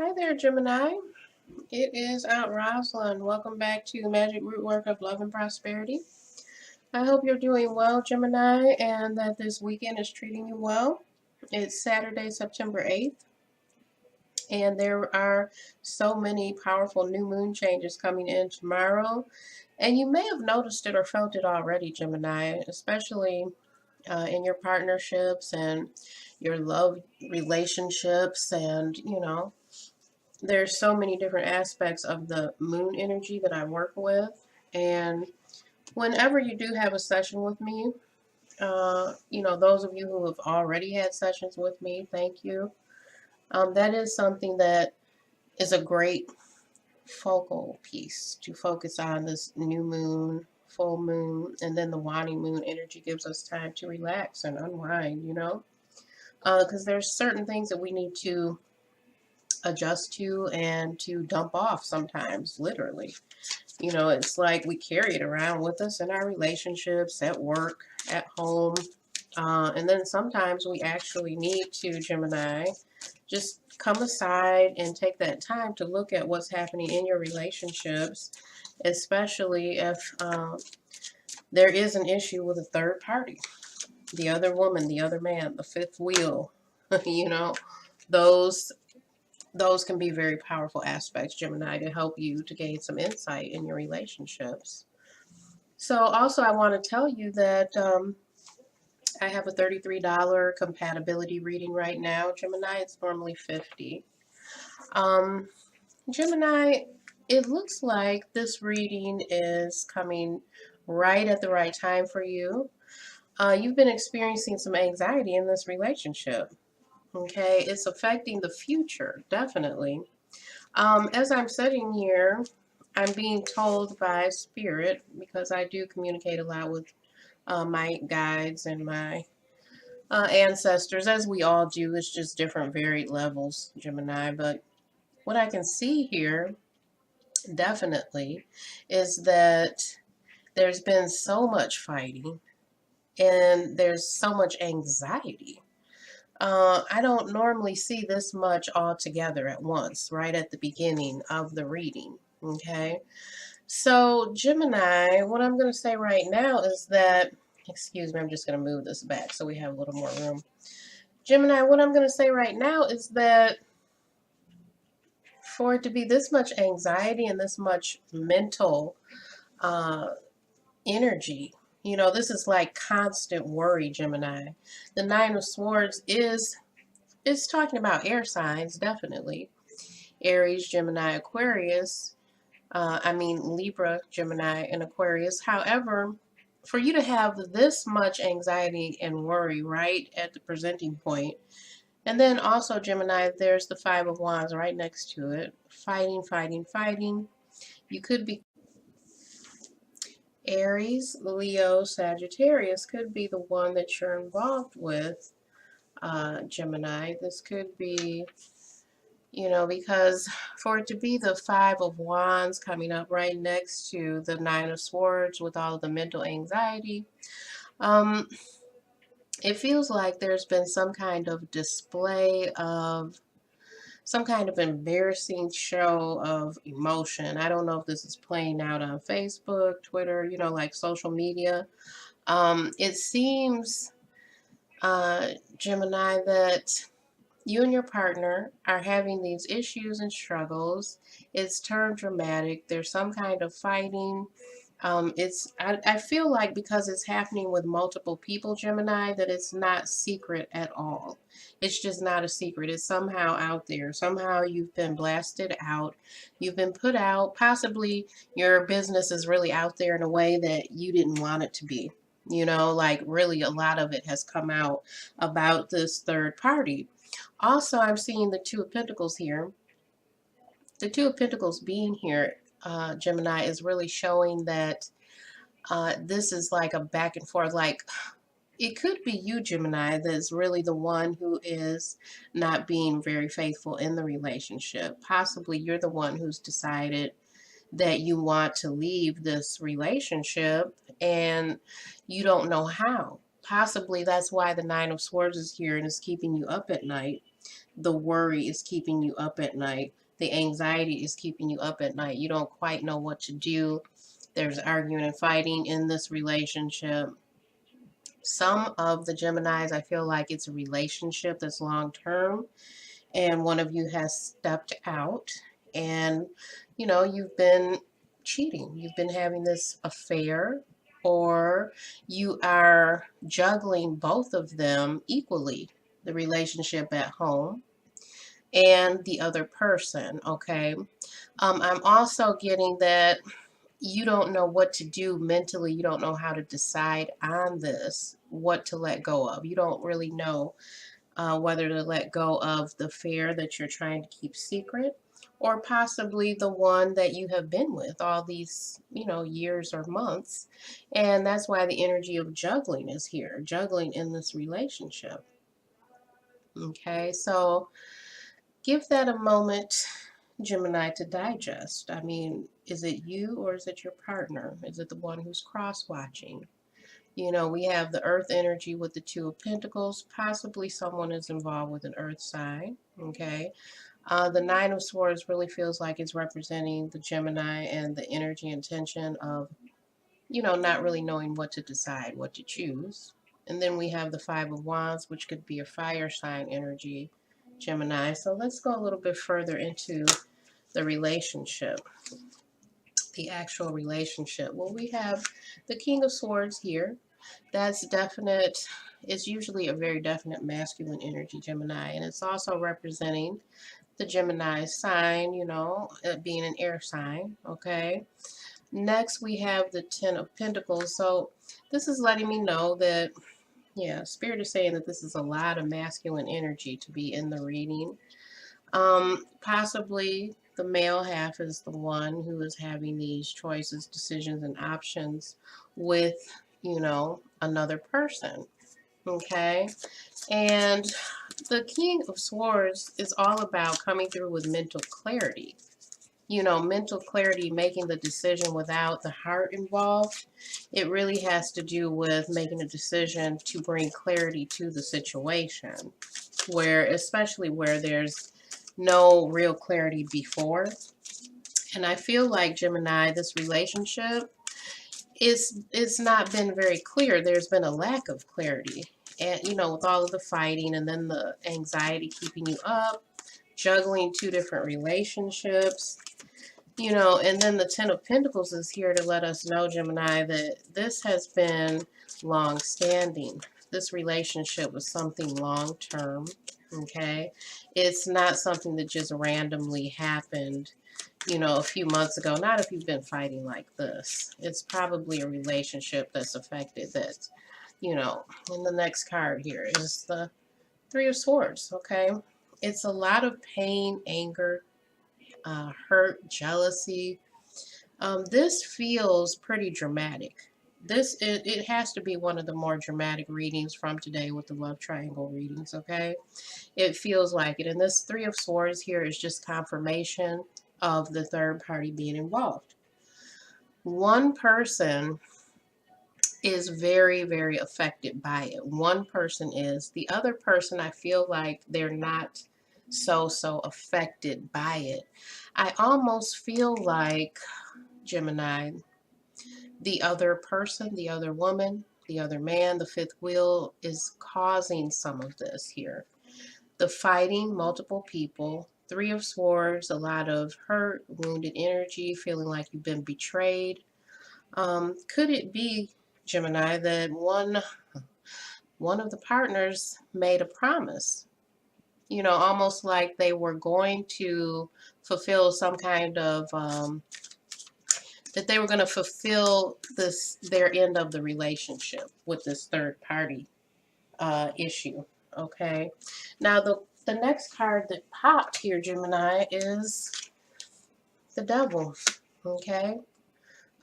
Hi there, Gemini. It is Aunt Rosalind. Welcome back to the Magic Rootwork of Love and Prosperity. I hope you're doing well, Gemini, and that this weekend is treating you well. It's Saturday, September 8th, and there are so many powerful new moon changes coming in tomorrow. And you may have noticed it or felt it already, Gemini, especially in your partnerships and your love relationships and, there's so many different aspects of the moon energy that I work with. And whenever you do have a session with me, those of you who have already had sessions with me, thank you. That is something that is a great focal piece to focus on this new moon, full moon, and then the waning moon energy gives us time to relax and unwind, because there's certain things that we need to adjust to and to dump off sometimes, literally. It's like we carry it around with us in our relationships, at work, at home. And then sometimes we actually need to, Gemini, just come aside and take that time to look at what's happening in your relationships, especially if there is an issue with a third party, the other woman, the other man, the fifth wheel. Those those can be very powerful aspects, Gemini, to help you to gain some insight in your relationships. So also I want to tell you that I have a $33 compatibility reading right now. Gemini, it's normally $50. Gemini, it looks like this reading is coming right at the right time for you. You've been experiencing some anxiety in this relationship. Okay, it's affecting the future, definitely. As I'm sitting here, I'm being told by Spirit, because I do communicate a lot with my guides and my ancestors, as we all do. It's just different, varied levels, Gemini. But what I can see here, definitely, is that there's been so much fighting and there's so much anxiety. I don't normally see this much all together at once, right at the beginning of the reading. Okay. So, Gemini, what I'm going to say right now is that, excuse me, I'm just going to move this back so we have a little more room. Gemini, what I'm going to say right now is that for it to be this much anxiety and this much mental uh, energy, this is like constant worry, Gemini. The Nine of Swords is talking about air signs, definitely. Aries, Gemini, Aquarius. Libra, Gemini, and Aquarius. However, for you to have this much anxiety and worry right at the presenting point, and then also, Gemini, there's the Five of Wands right next to it. Fighting, fighting, fighting. You could be Aries, Leo, Sagittarius could be the one that you're involved with, Gemini. This could be, because for it to be the Five of Wands coming up right next to the Nine of Swords with all of the mental anxiety, it feels like there's been some kind of display of some kind of embarrassing show of emotion. I don't know if this is playing out on Facebook, Twitter, like social media. It seems, Gemini, that you and your partner are having these issues and struggles. It's turned dramatic. There's some kind of fighting. I feel like because it's happening with multiple people, Gemini, that it's not secret at all. It's just not a secret. It's somehow out there. Somehow you've been blasted out. You've been put out. Possibly your business is really out there in a way that you didn't want it to be. Like really a lot of it has come out about this third party. Also, I'm seeing the Two of Pentacles here. The Two of Pentacles being here, Gemini, is really showing that this is like a back and forth. Like, it could be you, Gemini, that's really the one who is not being very faithful in the relationship. Possibly you're the one who's decided that you want to leave this relationship and you don't know how. Possibly that's why the Nine of Swords is here and is keeping you up at night. the worry is keeping you up at night. The anxiety is keeping you up at night. You don't quite know what to do. There's arguing and fighting in this relationship. Some of the Geminis, I feel like it's a relationship that's long term, and one of you has stepped out, and you've been cheating. You've been having this affair, or you are juggling both of them equally, the relationship at home and the other person. Okay. I'm also getting that you don't know what to do mentally. You don't know how to decide on this, what to let go of. You don't really know whether to let go of the fear that you're trying to keep secret, or possibly the one that you have been with all these, years or months. And that's why the energy of juggling is here, juggling in this relationship. Okay, so give that a moment, Gemini, to digest. I mean, is it you or is it your partner? Is it the one who's cross-watching? We have the earth energy with the Two of Pentacles. Possibly someone is involved with an earth sign. Okay. The Nine of Swords really feels like it's representing the Gemini and the energy and tension of, not really knowing what to decide, what to choose. And then we have the Five of Wands, which could be a fire sign energy, Gemini. So let's go a little bit further into the relationship, the actual relationship. Well, we have the King of Swords here. That's definite. It's usually a very definite masculine energy, Gemini, and it's also representing the Gemini sign, being an air sign. Okay. Next, we have the Ten of Pentacles. So this is letting me know that, yeah, Spirit is saying that this is a lot of masculine energy to be in the reading. Possibly the male half is the one who is having these choices, decisions, and options with, another person. Okay. And the King of Swords is all about coming through with mental clarity. Mental clarity, making the decision without the heart involved. It really has to do with making a decision to bring clarity to the situation, especially where there's no real clarity before. And I feel like, Gemini, this relationship it's not been very clear. There's been a lack of clarity. And, with all of the fighting and then the anxiety keeping you up, juggling two different relationships, and then the Ten of Pentacles is here to let us know, Gemini, that this has been long-standing. This relationship was something long-term, okay? It's not something that just randomly happened, a few months ago. Not if you've been fighting like this. It's probably a relationship that's affected that, and the next card here is the Three of Swords, okay? It's a lot of pain, anger, hurt, jealousy. This feels pretty dramatic. It has to be one of the more dramatic readings from today with the love triangle readings, okay? It feels like it. And this Three of Swords here is just confirmation of the third party being involved. One person is very, very affected by it. One person is. The other person, I feel like they're not so affected by it. I almost feel like, Gemini, the other person, the other woman, the other man, the fifth wheel is causing some of this here. The fighting, multiple people, Three of Swords, a lot of hurt, wounded energy, feeling like you've been betrayed. Could it be, Gemini, that one of the partners made a promise? Almost like they were going to fulfill some kind of that they were going to fulfill their end of the relationship with this third party issue. Okay. Now the next card that popped here, Gemini, is the Devil. Okay.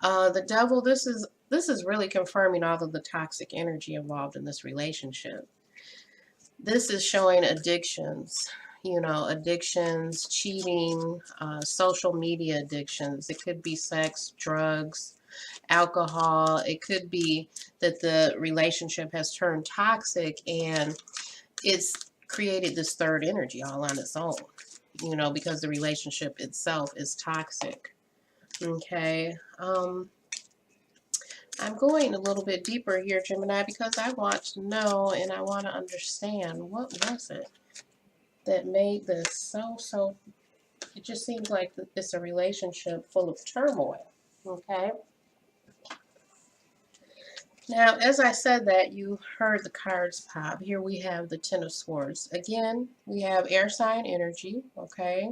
The Devil. This is really confirming all of the toxic energy involved in this relationship. This is showing addictions. Addictions, cheating, social media addictions. It could be sex, drugs, alcohol. It could be that the relationship has turned toxic and it's created this third energy all on its own, you know, because the relationship itself is toxic. Okay. I'm going a little bit deeper here, Gemini, because I want to know and I want to understand what was it that made this so, it just seems like it's a relationship full of turmoil. Okay. Now, as I said that, you heard the cards pop. Here we have the Ten of Swords. Again, we have air sign energy, okay?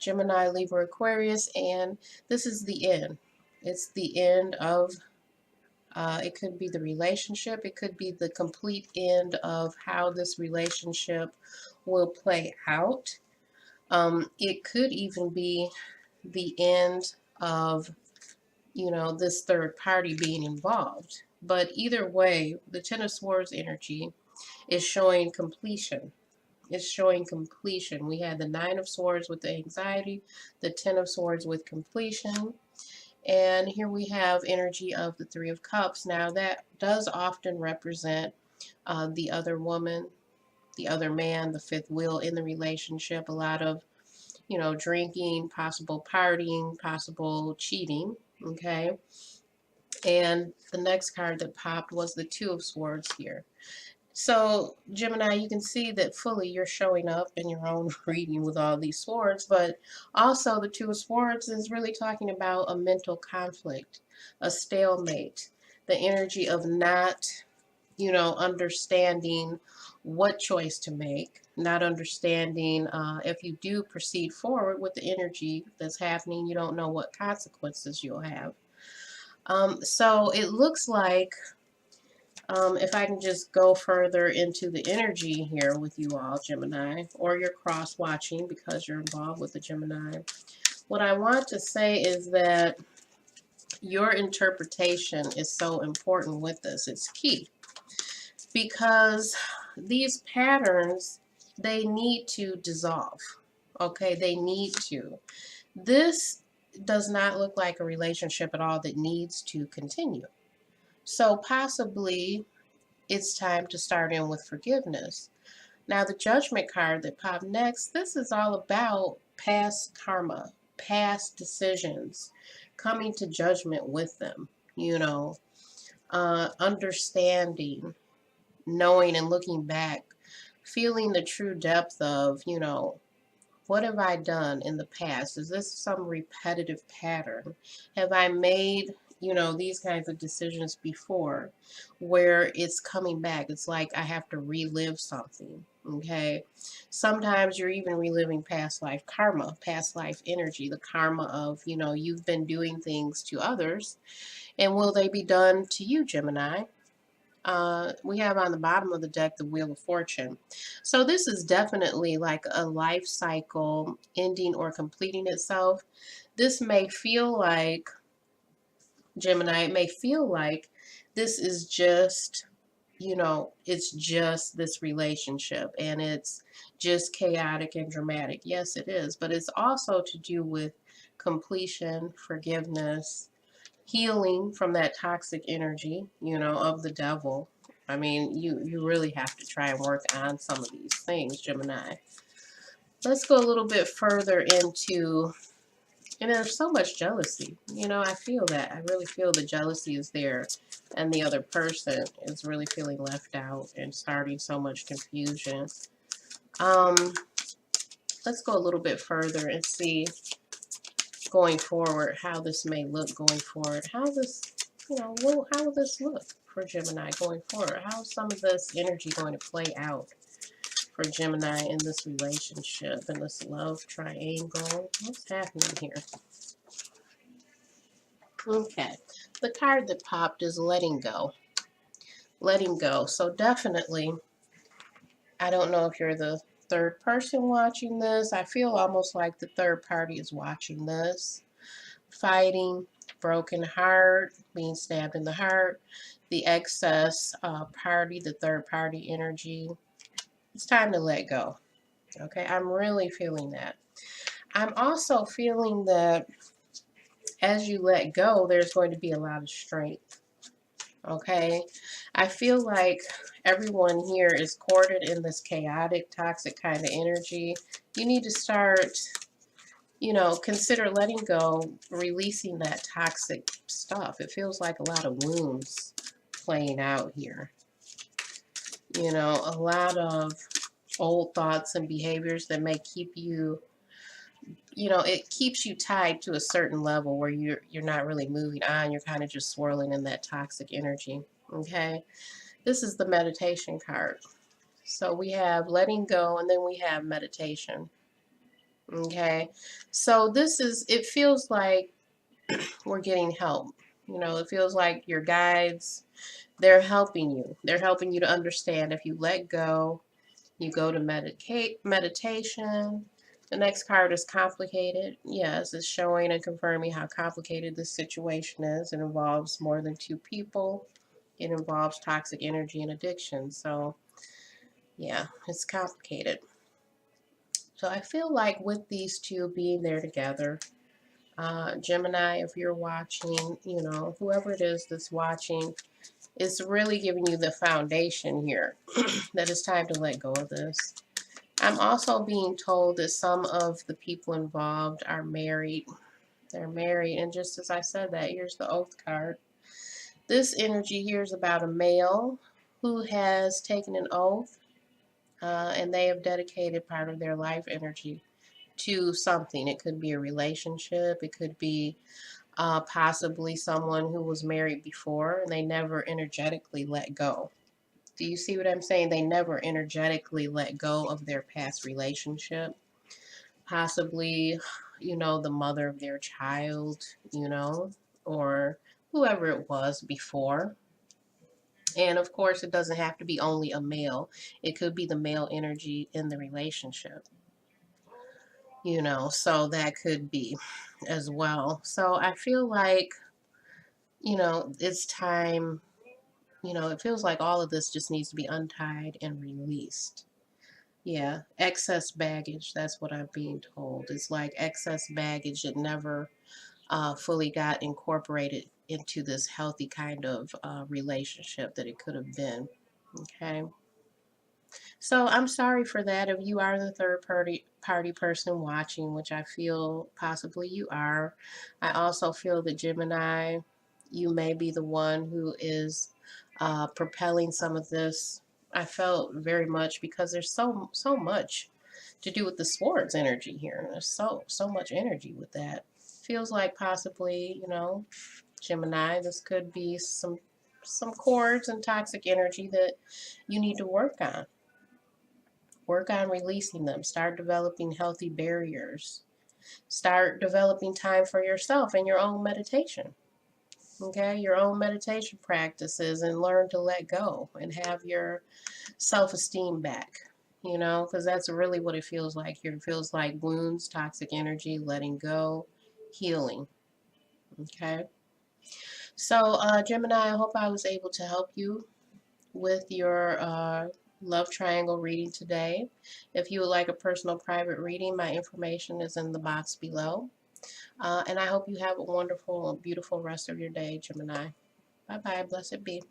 Gemini, Libra, Aquarius, and this is the end. It's the end of, it could be the relationship. It could be the complete end of how this relationship will play out. It could even be the end of, you know, this third party being involved. But either way, the Ten of Swords energy is showing completion. It's showing completion. We had the Nine of Swords with the anxiety, the Ten of Swords with completion, and here we have energy of the Three of Cups. Now that does often represent the other woman, the other man, the fifth wheel in the relationship. A lot of, you know, drinking, possible partying, possible cheating. Okay. And the next card that popped was the Two of Swords here. So, Gemini, you can see that fully you're showing up in your own reading with all these swords, but also the Two of Swords is really talking about a mental conflict, a stalemate, the energy of not, you know, understanding what choice to make, not understanding if you do proceed forward with the energy that's happening, you don't know what consequences you'll have. So it looks like, if I can just go further into the energy here with you all, Gemini, or you're cross-watching because you're involved with the Gemini, what I want to say is that your interpretation is so important with this. It's key because these patterns, they need to dissolve. Okay, they need to. This does not look like a relationship at all that needs to continue. So possibly it's time to start in with forgiveness. Now, the Judgment card that popped next, this is all about past karma, past decisions, coming to judgment with them, you know, understanding, knowing and looking back, feeling the true depth of, you know, what have I done in the past? Is this some repetitive pattern? Have I made, you know, these kinds of decisions before where it's coming back? It's like I have to relive something, okay? Sometimes you're even reliving past life karma, past life energy, the karma of, you know, you've been doing things to others, and will they be done to you, Gemini? We have on the bottom of the deck the Wheel of Fortune. So this is definitely like a life cycle ending or completing itself. This may feel like, Gemini, it may feel like this is just, you know, it's just this relationship and it's just chaotic and dramatic. Yes, it is, but it's also to do with completion, forgiveness, healing from that toxic energy, you know, of the devil. I mean, you really have to try and work on some of these things, Gemini. Let's go a little bit further into, and there's so much jealousy. You know, I feel that. I really feel the jealousy is there, and the other person is really feeling left out and starting so much confusion. Let's go a little bit further and see going forward how this may look going forward. How this, you know, how will this look for Gemini going forward? How is some of this energy going to play out for Gemini in this relationship, in this love triangle? What's happening here? Okay, the card that popped is letting go. Letting go. So definitely, I don't know if you're the third person watching this. I feel almost like the third party is watching this. Fighting, broken heart, being stabbed in the heart, the excess party, the third party energy. It's time to let go. Okay, I'm really feeling that. I'm also feeling that as you let go, there's going to be a lot of strength. Okay, I feel like everyone here is courted in this chaotic, toxic kind of energy. You need to start, you know, consider letting go, releasing that toxic stuff. It feels like a lot of wounds playing out here. You know, a lot of old thoughts and behaviors that may keep you, you know, it keeps you tied to a certain level where you're not really moving on. You're kind of just swirling in that toxic energy. Okay, this is the meditation card. So we have letting go, and then we have meditation. Okay, so this is, it feels like we're getting help. You know, it feels like your guides, they're helping you. They're helping you to understand if you let go, you go to meditation. The next card is complicated. Yes, it's showing and confirming how complicated this situation is. It involves more than two people. It involves toxic energy and addiction. So, yeah, it's complicated. So I feel like with these two being there together, Gemini, if you're watching, you know, whoever it is that's watching, it's really giving you the foundation here that it's time to let go of this. I'm also being told that some of the people involved are married. They're married, and just as I said that, here's the oath card. This energy here is about a male who has taken an oath, and they have dedicated part of their life energy to something. It could be a relationship. It could be possibly someone who was married before and they never energetically let go. Do you see what I'm saying? They never energetically let go of their past relationship. Possibly, you know, the mother of their child, you know, or whoever it was before. And of course, it doesn't have to be only a male. It could be the male energy in the relationship, you know, so that could be as well. So I feel like, you know, it's time, you know, it feels like all of this just needs to be untied and released. Yeah, excess baggage, that's what I'm being told. It's like excess baggage that never fully got incorporated into this healthy kind of relationship that it could have been. Okay. So I'm sorry for that if you are the third party person watching, which I feel possibly you are. I also feel that Gemini, you may be the one who is propelling some of this. I felt very much because there's so much to do with the swords energy here. There's so much energy with that. Feels like possibly, you know, Gemini, this could be some cords and toxic energy that you need to work on. Work on releasing them. Start developing healthy barriers. Start developing time for yourself and your own meditation. Okay, your own meditation practices, and learn to let go and have your self-esteem back. You know, because that's really what it feels like here. It feels like wounds, toxic energy, letting go, healing. Okay. So, Gemini, I hope I was able to help you with your love triangle reading today. If you would like a personal private reading, my information is in the box below. And I hope you have a wonderful, beautiful rest of your day, Gemini. Bye-bye. Blessed be.